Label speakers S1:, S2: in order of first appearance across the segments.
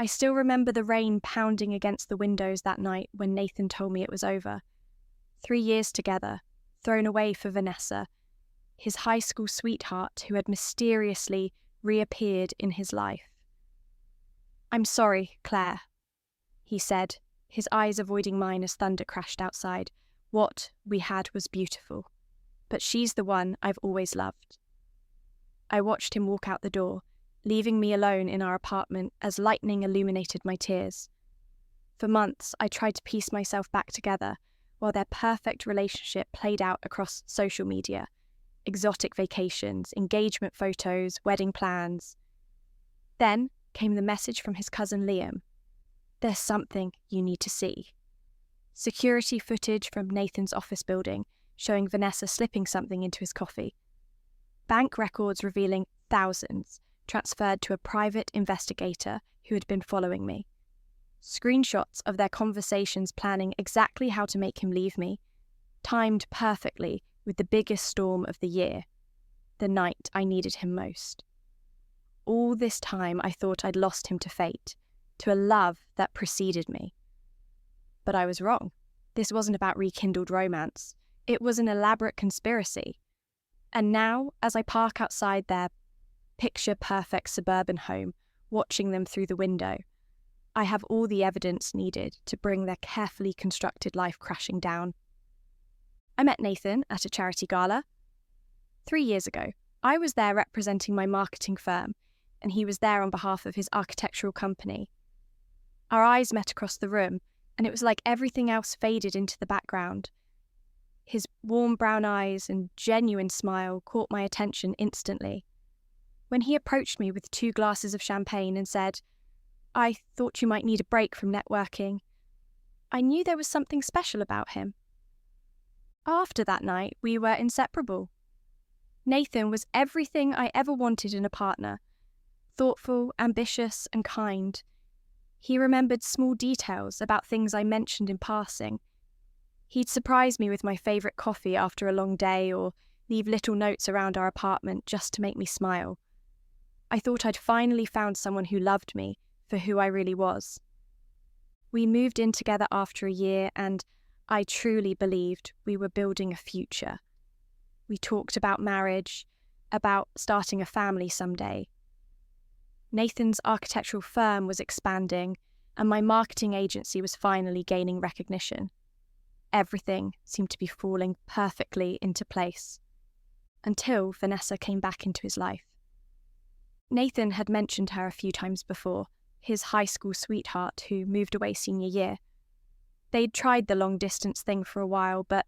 S1: I still remember the rain pounding against the windows that night when Nathan told me it was over. 3 years together, thrown away for Vanessa, his high school sweetheart who had mysteriously reappeared in his life. "I'm sorry, Claire," he said, his eyes avoiding mine as thunder crashed outside. "What we had was beautiful, but she's the one I've always loved." I watched him walk out the door, leaving me alone in our apartment as lightning illuminated my tears. For months, I tried to piece myself back together while their perfect relationship played out across social media. Exotic vacations, engagement photos, wedding plans. Then came the message from his cousin Liam. "There's something you need to see." Security footage from Nathan's office building showing Vanessa slipping something into his coffee. Bank records revealing thousands transferred to a private investigator who had been following me. Screenshots of their conversations planning exactly how to make him leave me, timed perfectly with the biggest storm of the year, the night I needed him most. All this time I thought I'd lost him to fate, to a love that preceded me. But I was wrong. This wasn't about rekindled romance. It was an elaborate conspiracy. And now, as I park outside their picture-perfect suburban home, watching them through the window, I have all the evidence needed to bring their carefully constructed life crashing down. I met Nathan at a charity gala 3 years ago. I was there representing my marketing firm, and he was there on behalf of his architectural company. Our eyes met across the room, and it was like everything else faded into the background. His warm brown eyes and genuine smile caught my attention instantly. When he approached me with 2 glasses of champagne and said, "I thought you might need a break from networking," I knew there was something special about him. After that night, we were inseparable. Nathan was everything I ever wanted in a partner. Thoughtful, ambitious, and kind. He remembered small details about things I mentioned in passing. He'd surprise me with my favourite coffee after a long day or leave little notes around our apartment just to make me smile. I thought I'd finally found someone who loved me for who I really was. We moved in together after a year, and I truly believed we were building a future. We talked about marriage, about starting a family someday. Nathan's architectural firm was expanding, and my marketing agency was finally gaining recognition. Everything seemed to be falling perfectly into place, until Vanessa came back into his life. Nathan had mentioned her a few times before, his high school sweetheart who moved away senior year. They'd tried the long-distance thing for a while, but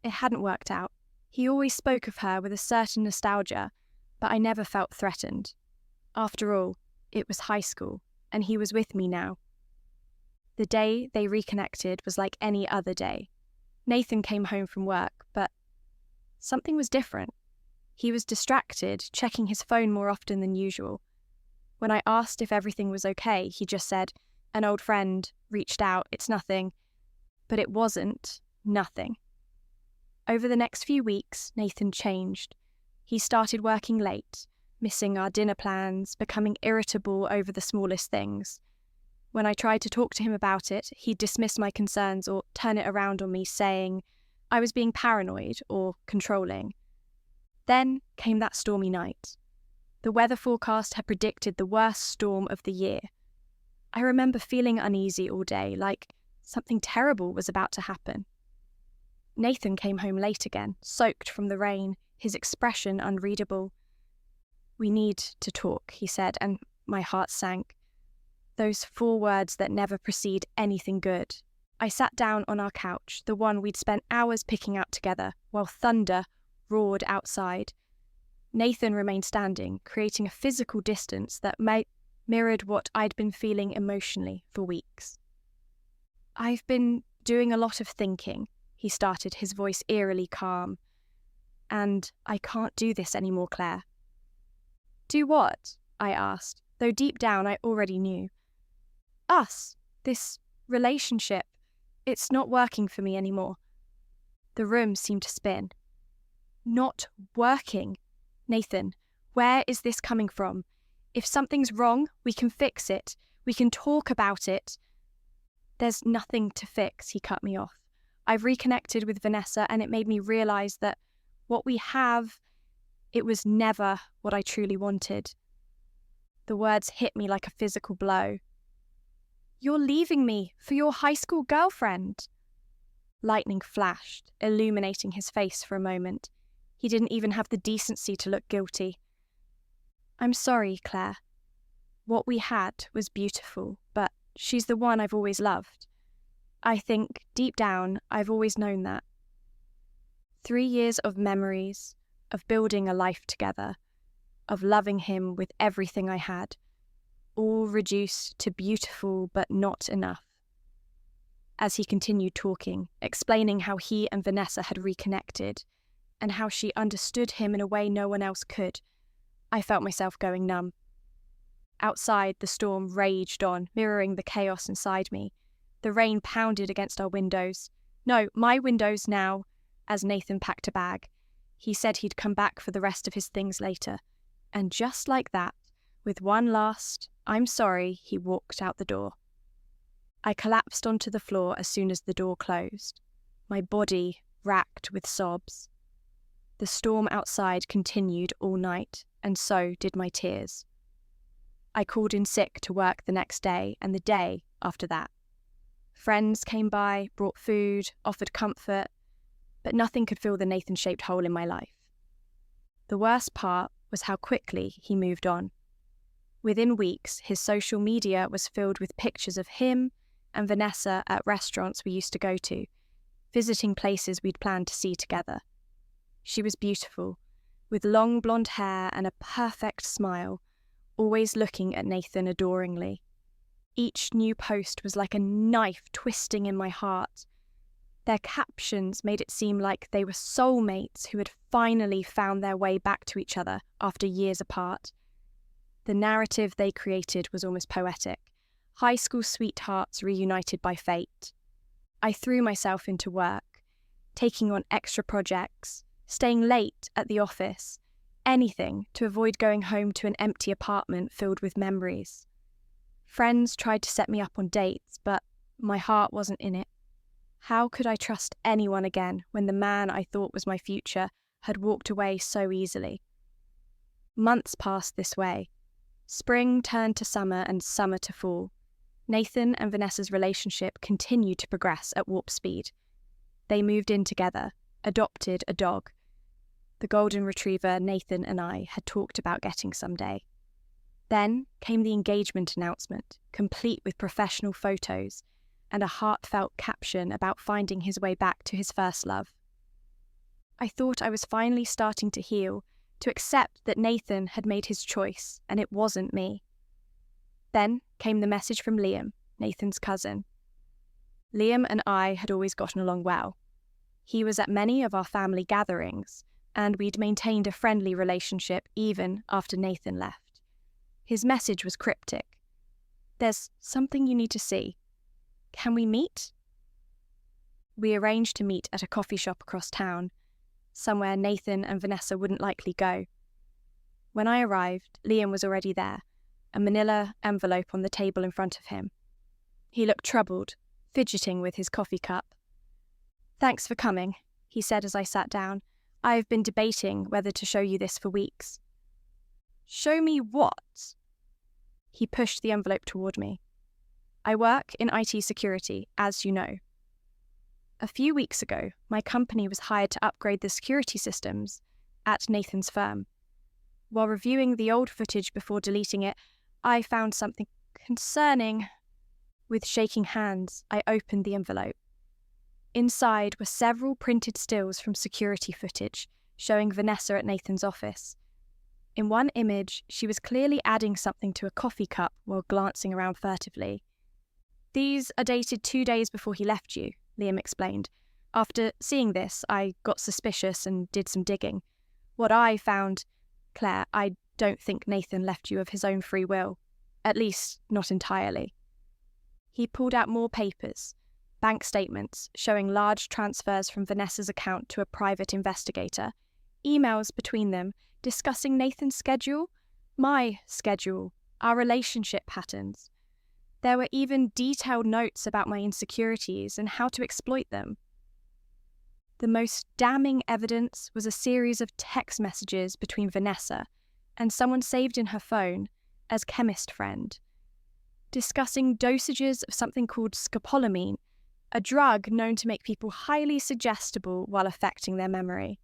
S1: it hadn't worked out. He always spoke of her with a certain nostalgia, but I never felt threatened. After all, it was high school, and he was with me now. The day they reconnected was like any other day. Nathan came home from work, but something was different. He was distracted, checking his phone more often than usual. When I asked if everything was okay, he just said, "An old friend reached out, it's nothing." But it wasn't nothing. Over the next few weeks, Nathan changed. He started working late, missing our dinner plans, becoming irritable over the smallest things. When I tried to talk to him about it, he'd dismiss my concerns or turn it around on me, saying I was being paranoid or controlling. Then came that stormy night. The weather forecast had predicted the worst storm of the year. I remember feeling uneasy all day, like something terrible was about to happen. Nathan came home late again, soaked from the rain, his expression unreadable. "We need to talk," he said, and my heart sank. Those 4 words that never precede anything good. I sat down on our couch, the one we'd spent hours picking out together, while thunder roared outside. Nathan remained standing, creating a physical distance that mirrored what I'd been feeling emotionally for weeks. "I've been doing a lot of thinking," he started, his voice eerily calm. "And I can't do this anymore, Claire." "Do what?" I asked, though deep down I already knew. "Us. This relationship. It's not working for me anymore." The room seemed to spin. "Not working? Nathan, where is this coming from? If something's wrong, we can fix it. We can talk about it. There's nothing to fix, he cut me off. I've reconnected with Vanessa and it made me realize that what we have, it was never what I truly wanted. The words hit me like a physical blow. You're leaving me for your high school girlfriend. Lightning flashed, illuminating his face for a moment. He didn't even have the decency to look guilty. I'm sorry, Claire. What we had was beautiful, but she's the one I've always loved. I think, deep down, I've always known that. 3 years of memories, of building a life together, of loving him with everything I had, all reduced to beautiful but not enough. As he continued talking, explaining how he and Vanessa had reconnected, and how she understood him in a way no one else could, I felt myself going numb. Outside, the storm raged on, mirroring the chaos inside me. The rain pounded against our windows. No, my windows now, as Nathan packed a bag. He said he'd come back for the rest of his things later. And just like that, with one last, I'm sorry, he walked out the door. I collapsed onto the floor as soon as the door closed, my body racked with sobs. The storm outside continued all night, and so did my tears. I called in sick to work the next day and the day after that. Friends came by, brought food, offered comfort, but nothing could fill the Nathan-shaped hole in my life. The worst part was how quickly he moved on. Within weeks, his social media was filled with pictures of him and Vanessa at restaurants we used to go to, visiting places we'd planned to see together. She was beautiful, with long blonde hair and a perfect smile, always looking at Nathan adoringly. Each new post was like a knife twisting in my heart. Their captions made it seem like they were soulmates who had finally found their way back to each other after years apart. The narrative they created was almost poetic. High school sweethearts reunited by fate. I threw myself into work, taking on extra projects, staying late at the office, anything to avoid going home to an empty apartment filled with memories. Friends tried to set me up on dates, but my heart wasn't in it. How could I trust anyone again when the man I thought was my future had walked away so easily? Months passed this way. Spring turned to summer and summer to fall. Nathan and Vanessa's relationship continued to progress at warp speed. They moved in together, adopted a dog. The golden retriever Nathan and I had talked about getting someday. Then came the engagement announcement, complete with professional photos and a heartfelt caption about finding his way back to his first love. I thought I was finally starting to heal, to accept that Nathan had made his choice and it wasn't me. Then came the message from Liam, Nathan's cousin. Liam and I had always gotten along well. He was at many of our family gatherings, and we'd maintained a friendly relationship even after Nathan left. His message was cryptic. There's something you need to see. Can we meet? We arranged to meet at a coffee shop across town, somewhere Nathan and Vanessa wouldn't likely go. When I arrived, Liam was already there, a manila envelope on the table in front of him. He looked troubled, fidgeting with his coffee cup. Thanks for coming, he said as I sat down. I've been debating whether to show you this for weeks. Show me what? He pushed the envelope toward me. I work in IT security, as you know. A few weeks ago, my company was hired to upgrade the security systems at Nathan's firm. While reviewing the old footage before deleting it, I found something concerning. With shaking hands, I opened the envelope. Inside were several printed stills from security footage showing Vanessa at Nathan's office. In one image, she was clearly adding something to a coffee cup while glancing around furtively. These are dated 2 days before he left you, Liam explained. After seeing this, I got suspicious and did some digging. What I found, Claire, I don't think Nathan left you of his own free will. At least, not entirely. He pulled out more papers, bank statements showing large transfers from Vanessa's account to a private investigator, emails between them discussing Nathan's schedule, my schedule, our relationship patterns. There were even detailed notes about my insecurities and how to exploit them. The most damning evidence was a series of text messages between Vanessa and someone saved in her phone as chemist friend, discussing dosages of something called scopolamine, a drug known to make people highly suggestible while affecting their memory.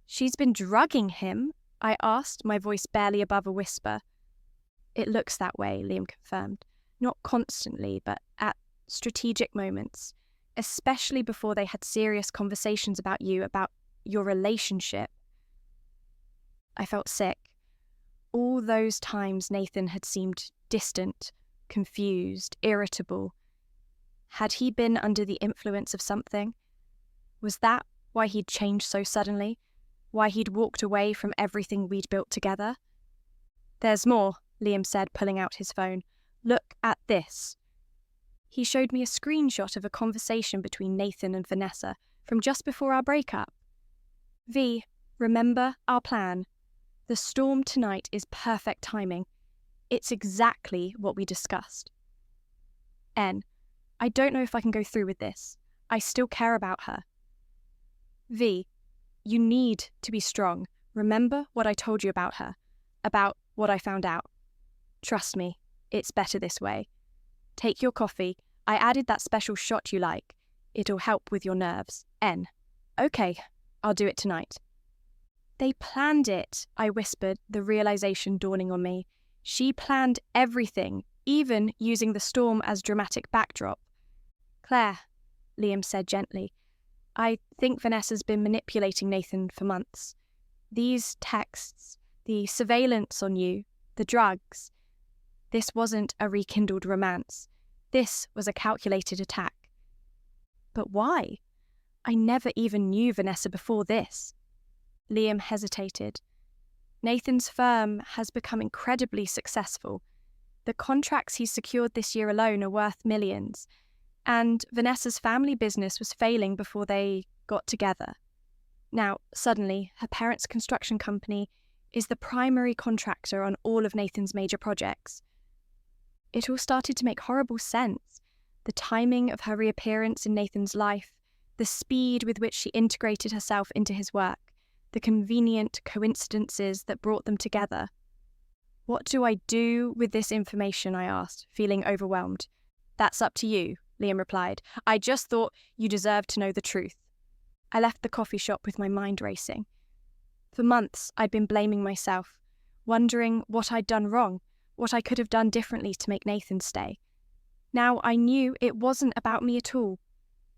S1: "She's been drugging him?" I asked, my voice barely above a whisper. "It looks that way," Liam confirmed. "Not constantly, but at strategic moments, especially before they had serious conversations about your relationship." I felt sick. All those times Nathan had seemed distant, confused, irritable. Had he been under the influence of something? Was that why he'd changed so suddenly? Why he'd walked away from everything we'd built together? "There's more," Liam said, pulling out his phone. "Look at this." He showed me a screenshot of a conversation between Nathan and Vanessa from just before our breakup. "V, remember our plan. The storm tonight is perfect timing. It's exactly what we discussed. N, I don't know if I can go through with this. I still care about her. V, you need to be strong. Remember what I told you about her, about what I found out. Trust me, it's better this way. Take your coffee. I added that special shot you like. It'll help with your nerves. N. Okay, I'll do it tonight." "They planned it," I whispered, the realization dawning on me. She planned everything, even using the storm as dramatic backdrop. "Claire," Liam said gently, "I think Vanessa's been manipulating Nathan for months. These texts, the surveillance on you, the drugs. This wasn't a rekindled romance. This was a calculated attack." "But why? I never even knew Vanessa before this." Liam hesitated. "Nathan's firm has become incredibly successful. The contracts he's secured this year alone are worth millions, and Vanessa's family business was failing before they got together. Now, suddenly, her parents' construction company is the primary contractor on all of Nathan's major projects. It all started to make horrible sense. The timing of her reappearance in Nathan's life, the speed with which she integrated herself into his work, the convenient coincidences that brought them together. "What do I do with this information?" I asked, feeling overwhelmed. "That's up to you," Liam replied. "I just thought you deserved to know the truth." I left the coffee shop with my mind racing. For months, I'd been blaming myself, wondering what I'd done wrong, what I could have done differently to make Nathan stay. Now I knew it wasn't about me at all.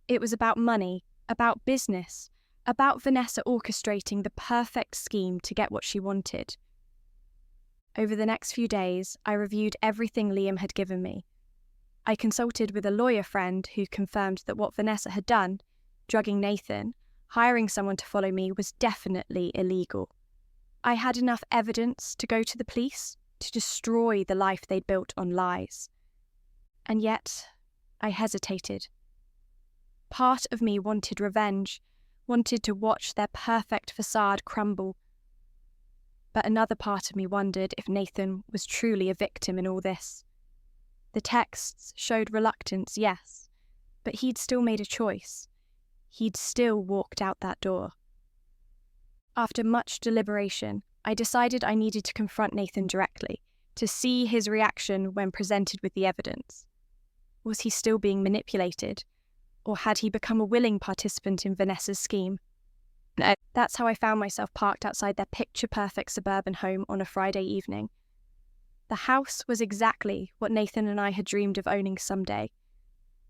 S1: It was about money, about business, about Vanessa orchestrating the perfect scheme to get what she wanted. Over the next few days, I reviewed everything Liam had given me. I consulted with a lawyer friend who confirmed that what Vanessa had done, drugging Nathan, hiring someone to follow me, was definitely illegal. I had enough evidence to go to the police, to destroy the life they'd built on lies. And yet, I hesitated. Part of me wanted revenge, wanted to watch their perfect facade crumble. But another part of me wondered if Nathan was truly a victim in all this. The texts showed reluctance, yes, but he'd still made a choice. He'd still walked out that door. After much deliberation, I decided I needed to confront Nathan directly, to see his reaction when presented with the evidence. Was he still being manipulated? Or had he become a willing participant in Vanessa's scheme? That's how I found myself parked outside their picture-perfect suburban home on a Friday evening. The house was exactly what Nathan and I had dreamed of owning someday.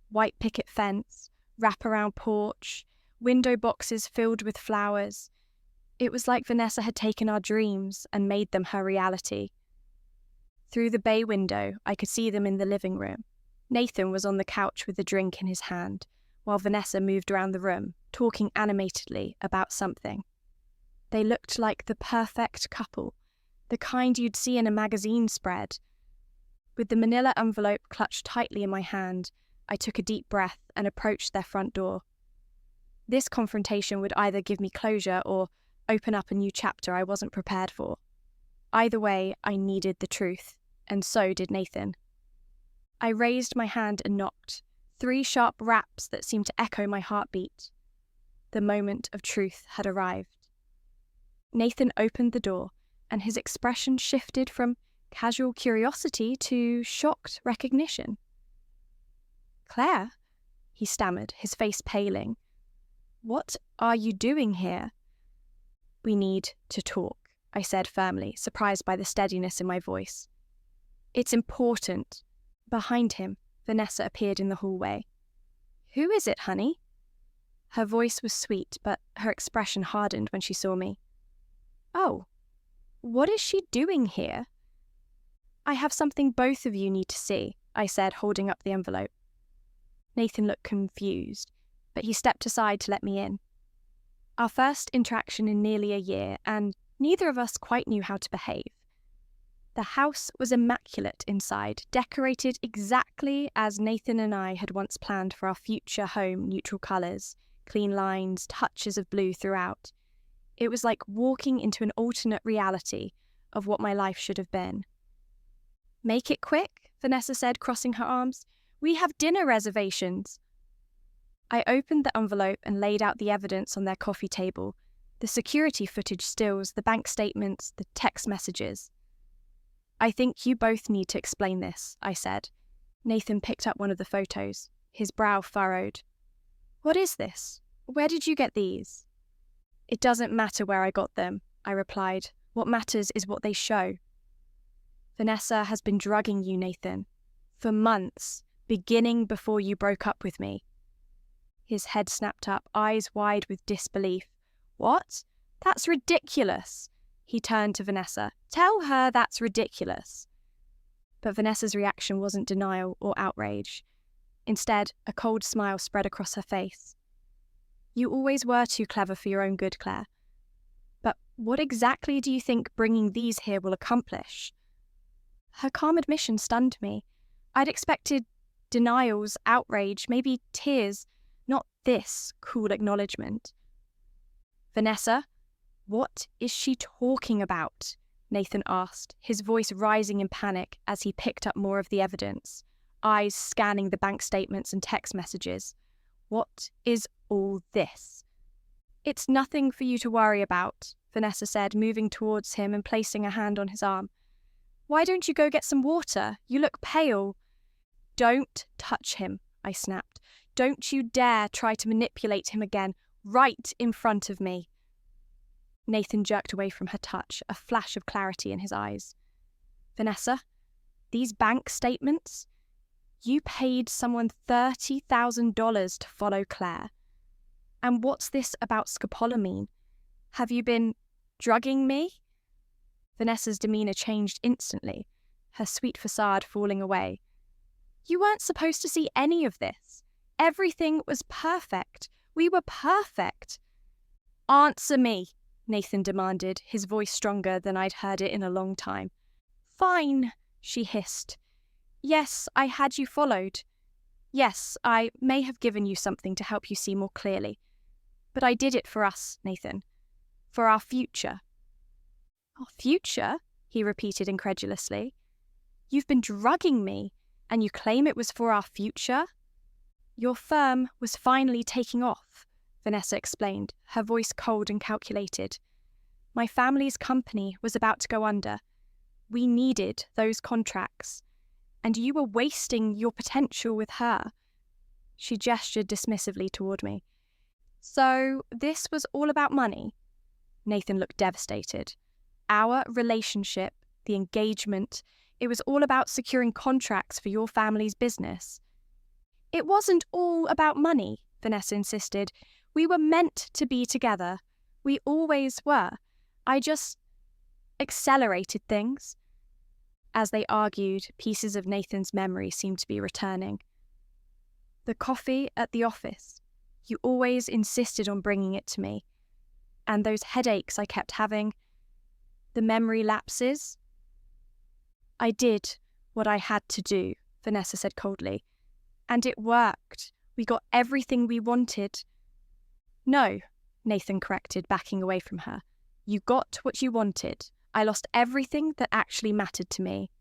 S1: White picket fence, wraparound porch, window boxes filled with flowers. It was like Vanessa had taken our dreams and made them her reality. Through the bay window, I could see them in the living room. Nathan was on the couch with a drink in his hand, while Vanessa moved around the room, talking animatedly about something. They looked like the perfect couple, the kind you'd see in a magazine spread. With the manila envelope clutched tightly in my hand, I took a deep breath and approached their front door. This confrontation would either give me closure or open up a new chapter I wasn't prepared for. Either way, I needed the truth, and so did Nathan. I raised my hand and knocked, 3 sharp raps that seemed to echo my heartbeat. The moment of truth had arrived. Nathan opened the door, and his expression shifted from casual curiosity to shocked recognition. "Claire?" he stammered, his face paling. "What are you doing here?" "We need to talk," I said firmly, surprised by the steadiness in my voice. "It's important." Behind him, Vanessa appeared in the hallway. "Who is it, honey?" Her voice was sweet, but her expression hardened when she saw me. "Oh, what is she doing here?" "I have something both of you need to see," I said, holding up the envelope. Nathan looked confused, but he stepped aside to let me in. Our first interaction in nearly a year, and neither of us quite knew how to behave. The house was immaculate inside, decorated exactly as Nathan and I had once planned for our future home, neutral colours, clean lines, touches of blue throughout. It was like walking into an alternate reality of what my life should have been. "Make it quick," Vanessa said, crossing her arms. "We have dinner reservations." I opened the envelope and laid out the evidence on their coffee table, the security footage stills, the bank statements, the text messages. "I think you both need to explain this," I said. Nathan picked up one of the photos, his brow furrowed. "What is this? Where did you get these?" "It doesn't matter where I got them," I replied. "What matters is what they show. Vanessa has been drugging you, Nathan, for months, beginning before you broke up with me." His head snapped up, eyes wide with disbelief. "What? That's ridiculous." He turned to Vanessa. "Tell her that's ridiculous." But Vanessa's reaction wasn't denial or outrage. Instead, a cold smile spread across her face. "You always were too clever for your own good, Claire. But what exactly do you think bringing these here will accomplish?" Her calm admission stunned me. I'd expected denials, outrage, maybe tears, not this cool acknowledgement. "Vanessa, what is she talking about?" Nathan asked, his voice rising in panic as he picked up more of the evidence, eyes scanning the bank statements and text messages. "What is all this?" "It's nothing for you to worry about," Vanessa said, moving towards him and placing a hand on his arm. "Why don't you go get some water? You look pale." "Don't touch him," I snapped. "Don't you dare try to manipulate him again, right in front of me." Nathan jerked away from her touch, a flash of clarity in his eyes. "Vanessa, these bank statements? You paid someone $30,000 to follow Claire. And what's this about scopolamine? Have you been drugging me?" Vanessa's demeanour changed instantly, her sweet facade falling away. "You weren't supposed to see any of this. Everything was perfect. We were perfect." "Answer me," Nathan demanded, his voice stronger than I'd heard it in a long time. "Fine," she hissed. "Yes, I had you followed. Yes, I may have given you something to help you see more clearly. But I did it for us, Nathan. For our future." "Our future?" he repeated incredulously. "You've been drugging me, and you claim it was for our future?" "Your firm was finally taking off," Vanessa explained, her voice cold and calculated. "My family's company was about to go under. We needed those contracts. And you were wasting your potential with her." She gestured dismissively toward me. "So this was all about money?" Nathan looked devastated. "Our relationship, the engagement, it was all about securing contracts for your family's business." "It wasn't all about money," Vanessa insisted. "We were meant to be together. We always were. I just accelerated things." As they argued, pieces of Nathan's memory seemed to be returning. "The coffee at the office. You always insisted on bringing it to me. And those headaches I kept having. The memory lapses." "I did what I had to do," Vanessa said coldly. "And it worked. We got everything we wanted." "No," Nathan corrected, backing away from her. "You got what you wanted. I lost everything that actually mattered to me."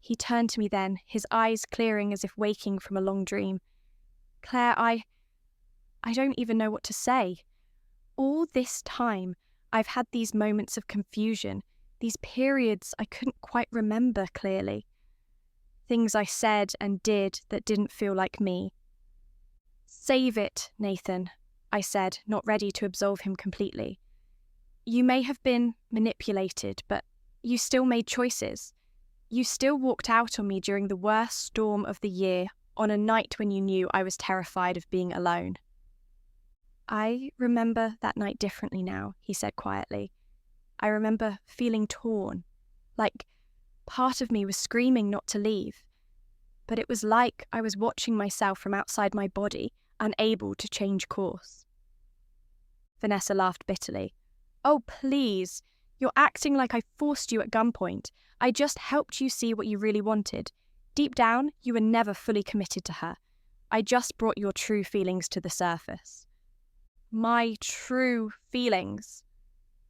S1: He turned to me then, his eyes clearing as if waking from a long dream. Claire, I don't even know what to say. All this time, I've had these moments of confusion, these periods I couldn't quite remember clearly. Things I said and did that didn't feel like me. Save it, Nathan, I said, not ready to absolve him completely. You may have been manipulated, but you still made choices. You still walked out on me during the worst storm of the year, on a night when you knew I was terrified of being alone. I remember that night differently now, he said quietly. I remember feeling torn, like part of me was screaming not to leave. But it was like I was watching myself from outside my body, unable to change course. Vanessa laughed bitterly. Oh, please. You're acting like I forced you at gunpoint. I just helped you see what you really wanted. Deep down, you were never fully committed to her. I just brought your true feelings to the surface. My true feelings.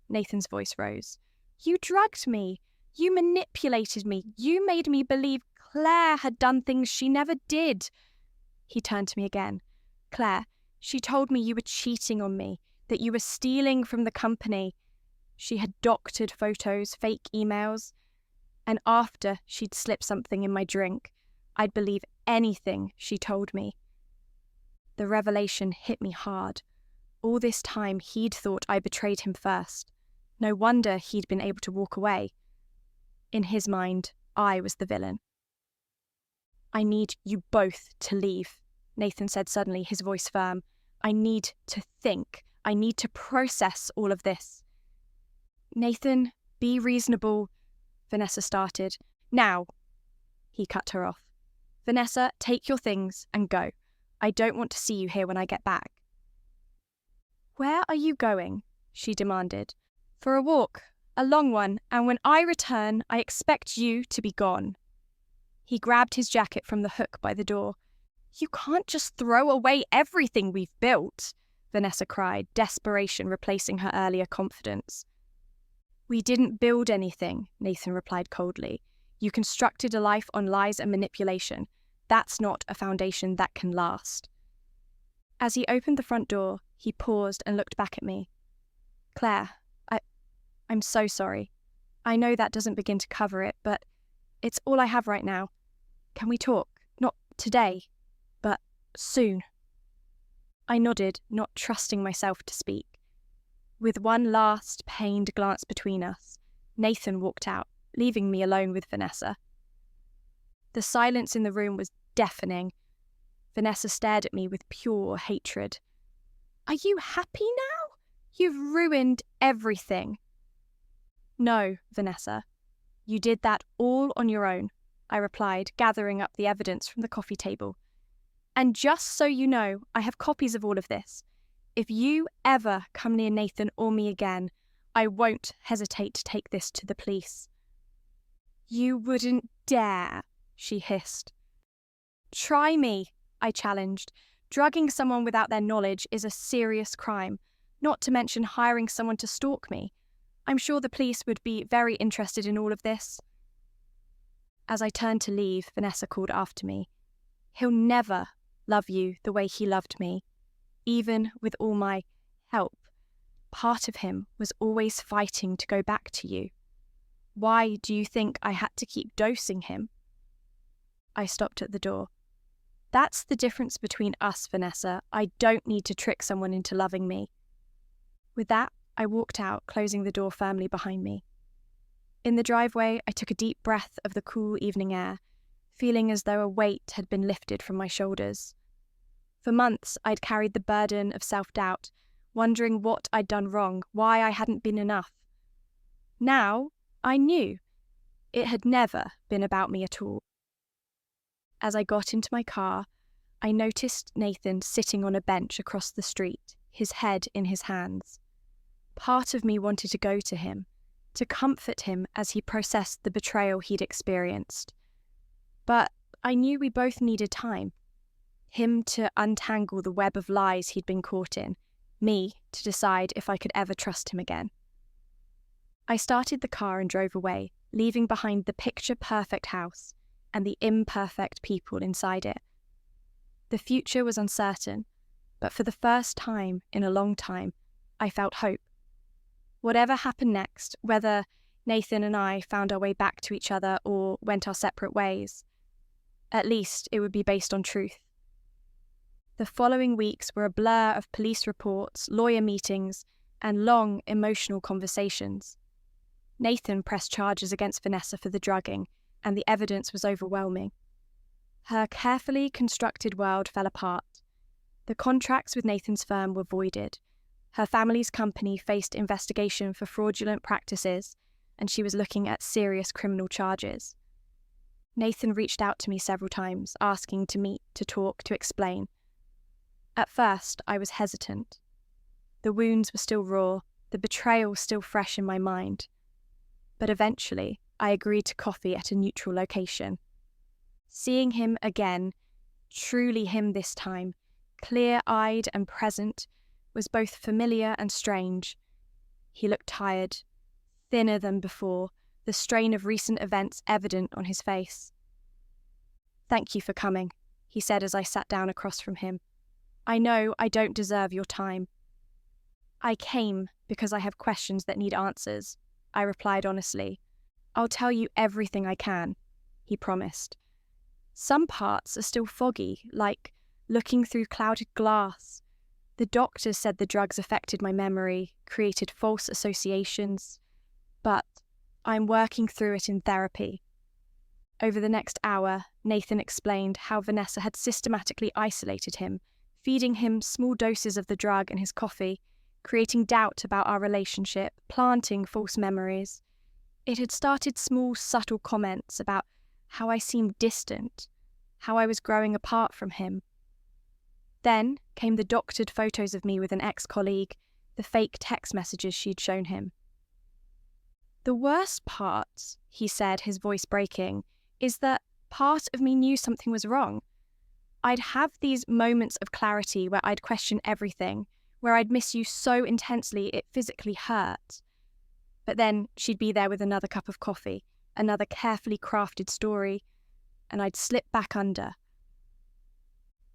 S1: Nathan's voice rose. You drugged me. You manipulated me. You made me believe Claire had done things she never did. He turned to me again. Claire, she told me you were cheating on me, that you were stealing from the company. She had doctored photos, fake emails, and after she'd slipped something in my drink, I'd believe anything she told me. The revelation hit me hard. All this time he'd thought I betrayed him first. No wonder he'd been able to walk away. In his mind, I was the villain. I need you both to leave, Nathan said suddenly, his voice firm. I need to think. I need to process all of this. Nathan, be reasonable, Vanessa started. Now, he cut her off. Vanessa, take your things and go. I don't want to see you here when I get back. Where are you going? She demanded. For a walk, a long one, and when I return, I expect you to be gone. He grabbed his jacket from the hook by the door. You can't just throw away everything we've built, Vanessa cried, desperation replacing her earlier confidence. We didn't build anything, Nathan replied coldly. You constructed a life on lies and manipulation. That's not a foundation that can last. As he opened the front door, he paused and looked back at me. Claire, I'm so sorry. I know that doesn't begin to cover it, but it's all I have right now. Can we talk? Not today, but soon. I nodded, not trusting myself to speak. With one last, pained glance between us, Nathan walked out, leaving me alone with Vanessa. The silence in the room was deafening. Vanessa stared at me with pure hatred. Are you happy now? You've ruined everything. No, Vanessa. You did that all on your own, I replied, gathering up the evidence from the coffee table. And just so you know, I have copies of all of this. If you ever come near Nathan or me again, I won't hesitate to take this to the police. You wouldn't dare, she hissed. Try me, I challenged. Drugging someone without their knowledge is a serious crime, not to mention hiring someone to stalk me. I'm sure the police would be very interested in all of this. As I turned to leave, Vanessa called after me. He'll never love you the way he loved me. Even with all my help, part of him was always fighting to go back to you. Why do you think I had to keep dosing him? I stopped at the door. That's the difference between us, Vanessa. I don't need to trick someone into loving me. With that, I walked out, closing the door firmly behind me. In the driveway, I took a deep breath of the cool evening air, feeling as though a weight had been lifted from my shoulders. For months, I'd carried the burden of self-doubt, wondering what I'd done wrong, why I hadn't been enough. Now, I knew. It had never been about me at all. As I got into my car, I noticed Nathan sitting on a bench across the street, his head in his hands. Part of me wanted to go to him, to comfort him as he processed the betrayal he'd experienced. But I knew we both needed time. Him to untangle the web of lies he'd been caught in, me to decide if I could ever trust him again. I started the car and drove away, leaving behind the picture-perfect house, and the imperfect people inside it. The future was uncertain, but for the first time in a long time, I felt hope. Whatever happened next, whether Nathan and I found our way back to each other or went our separate ways, at least it would be based on truth. The following weeks were a blur of police reports, lawyer meetings, and long, emotional conversations. Nathan pressed charges against Vanessa for the drugging, and the evidence was overwhelming. Her carefully constructed world fell apart. The contracts with Nathan's firm were voided. Her family's company faced investigation for fraudulent practices, and she was looking at serious criminal charges. Nathan reached out to me several times, asking to meet, to talk, to explain. At first, I was hesitant. The wounds were still raw, the betrayal still fresh in my mind. But eventually, I agreed to coffee at a neutral location. Seeing him again, truly him this time, clear-eyed and present, was both familiar and strange. He looked tired, thinner than before, the strain of recent events evident on his face. "Thank you for coming," he said as I sat down across from him. "I know I don't deserve your time." "I came because I have questions that need answers," I replied honestly. "I'll tell you everything I can," he promised. "Some parts are still foggy, like looking through clouded glass. The doctors said the drugs affected my memory, created false associations, but I'm working through it in therapy." Over the next hour, Nathan explained how Vanessa had systematically isolated him, feeding him small doses of the drug in his coffee, creating doubt about our relationship, planting false memories. It had started small, subtle comments about how I seemed distant, how I was growing apart from him. Then came the doctored photos of me with an ex-colleague, the fake text messages she'd shown him. "The worst part," he said, his voice breaking, "is that part of me knew something was wrong. I'd have these moments of clarity where I'd question everything, where I'd miss you so intensely it physically hurt. But then she'd be there with another cup of coffee, another carefully crafted story, and I'd slip back under."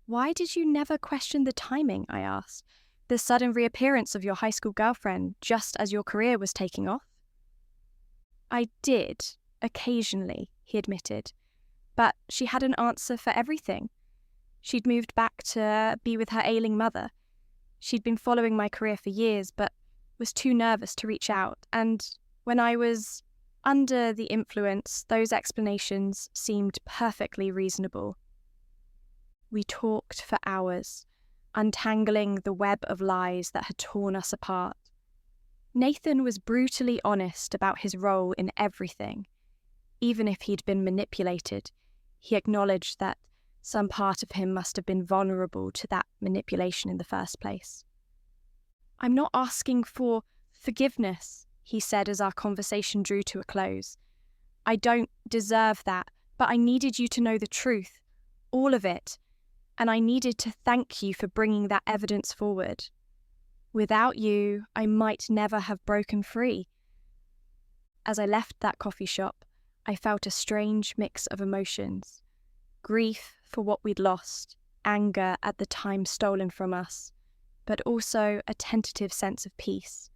S1: "Why did you never question the timing?" I asked. "The sudden reappearance of your high school girlfriend just as your career was taking off?" "I did, occasionally," he admitted, "but she had an answer for everything. She'd moved back to be with her ailing mother. She'd been following my career for years, but was too nervous to reach out, and when I was under the influence, those explanations seemed perfectly reasonable." We talked for hours, untangling the web of lies that had torn us apart. Nathan was brutally honest about his role in everything. Even if he'd been manipulated, he acknowledged that some part of him must have been vulnerable to that manipulation in the first place. "I'm not asking for forgiveness," he said as our conversation drew to a close. "I don't deserve that, but I needed you to know the truth, all of it, and I needed to thank you for bringing that evidence forward. Without you, I might never have broken free." As I left that coffee shop, I felt a strange mix of emotions. Grief for what we'd lost, anger at the time stolen from us, but also a tentative sense of peace.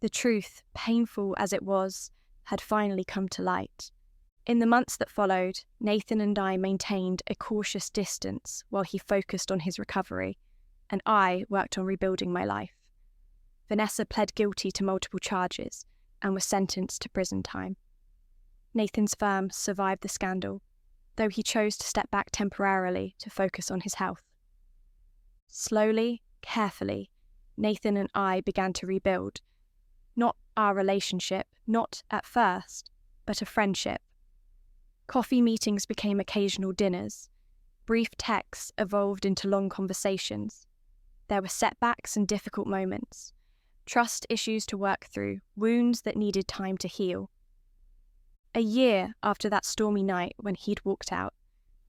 S1: The truth, painful as it was, had finally come to light. In the months that followed, Nathan and I maintained a cautious distance while he focused on his recovery, and I worked on rebuilding my life. Vanessa pled guilty to multiple charges and was sentenced to prison time. Nathan's firm survived the scandal, though he chose to step back temporarily to focus on his health. Slowly, carefully, Nathan and I began to rebuild. Not our relationship, not at first, but a friendship. Coffee meetings became occasional dinners. Brief texts evolved into long conversations. There were setbacks and difficult moments. Trust issues to work through, wounds that needed time to heal. A year after that stormy night when he'd walked out,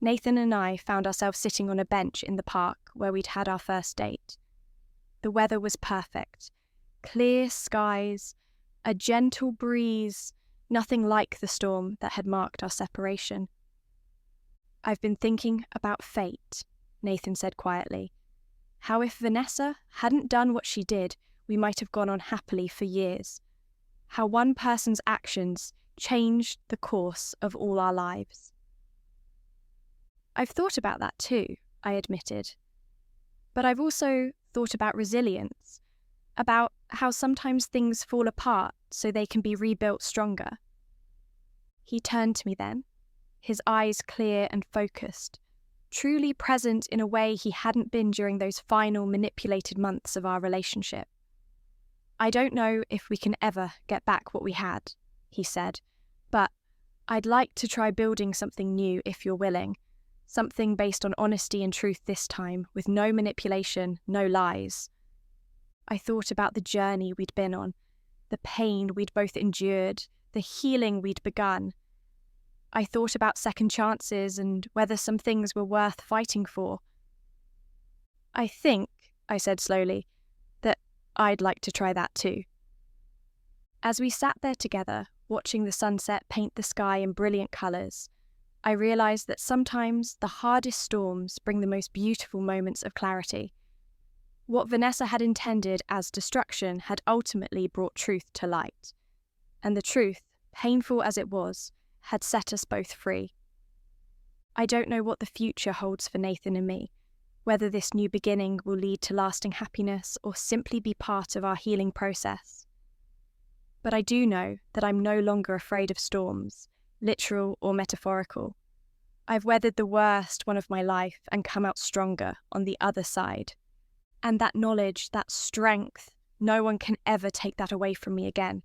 S1: Nathan and I found ourselves sitting on a bench in the park where we'd had our first date. The weather was perfect. Clear skies, a gentle breeze, nothing like the storm that had marked our separation. I've been thinking about fate, Nathan said quietly. How if Vanessa hadn't done what she did, we might have gone on happily for years. How one person's actions changed the course of all our lives. I've thought about that too, I admitted. But I've also thought about resilience, about how sometimes things fall apart so they can be rebuilt stronger. He turned to me then, his eyes clear and focused, truly present in a way he hadn't been during those final manipulated months of our relationship. I don't know if we can ever get back what we had, he said, but I'd like to try building something new if you're willing, something based on honesty and truth this time, with no manipulation, no lies. I thought about the journey we'd been on, the pain we'd both endured, the healing we'd begun. I thought about second chances and whether some things were worth fighting for. I think, I said slowly, that I'd like to try that too. As we sat there together, watching the sunset paint the sky in brilliant colours, I realised that sometimes the hardest storms bring the most beautiful moments of clarity. What Vanessa had intended as destruction had ultimately brought truth to light, and the truth, painful as it was, had set us both free. I don't know what the future holds for Nathan and me, whether this new beginning will lead to lasting happiness or simply be part of our healing process. But I do know that I'm no longer afraid of storms, literal or metaphorical. I've weathered the worst one of my life and come out stronger on the other side. And that knowledge, that strength, no one can ever take that away from me again.